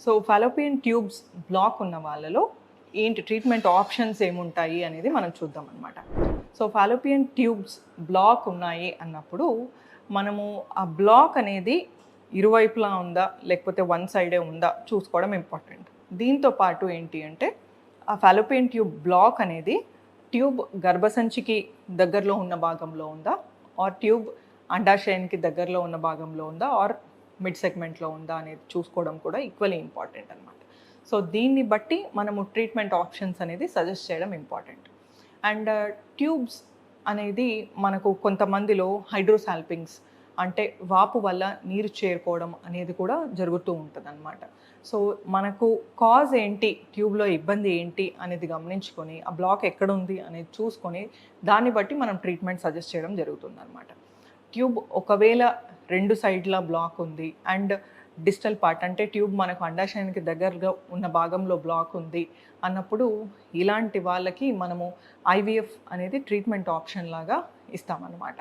So Fallopian tubes block ఉన్న వాళ్ళలో ఏంటి ట్రీట్మెంట్ ఆప్షన్స్ ఏముంటాయి అనేది మనం చూద్దాం అనమాట. సో ఫాలోపియన్ ట్యూబ్స్ బ్లాక్ ఉన్నాయి అన్నప్పుడు మనము ఆ బ్లాక్ అనేది ఇరువైపులా ఉందా లేకపోతే వన్ సైడే ఉందా చూసుకోవడం ఇంపార్టెంట్. దీంతో పాటు ఏంటి అంటే ఆ ఫాలోపియన్ ట్యూబ్ బ్లాక్ అనేది ట్యూబ్ గర్భసంచికి దగ్గరలో ఉన్న భాగంలో ఉందా, ఆర్ ట్యూబ్ అండాశయానికి దగ్గరలో ఉన్న భాగంలో ఉందా, ఆర్ మిడ్ సెగ్మెంట్లో ఉందా అనేది చూసుకోవడం కూడా ఈక్వల్లీ ఇంపార్టెంట్ అనమాట. సో దీన్ని బట్టి మనము ట్రీట్మెంట్ ఆప్షన్స్ అనేది సజెస్ట్ చేయడం ఇంపార్టెంట్. అండ్ ట్యూబ్స్ అనేది మనకు కొంతమందిలో హైడ్రోసాల్పింగ్స్ అంటే వాపు వల్ల నీరు చేరుకోవడం అనేది కూడా జరుగుతూ ఉంటుంది అనమాట. సో మనకు కాజ్ ఏంటి, ట్యూబ్లో ఇబ్బంది ఏంటి అనేది గమనించుకొని ఆ బ్లాక్ ఎక్కడ ఉంది అనేది చూసుకొని దాన్ని బట్టి మనం ట్రీట్మెంట్ సజెస్ట్ చేయడం జరుగుతుంది అనమాట. ట్యూబ్ ఒకవేళ 2 సైడ్ల బ్లాక్ ఉంది అండ్ డిస్టల్ పార్ట్ అంటే ట్యూబ్ మనకు అండాశయానికి దగ్గరగా ఉన్న భాగంలో బ్లాక్ ఉంది అన్నప్పుడు ఇలాంటి వాళ్ళకి మనము ఐవీఎఫ్ అనేది ట్రీట్మెంట్ ఆప్షన్ లాగా ఇస్తామన్నమాట.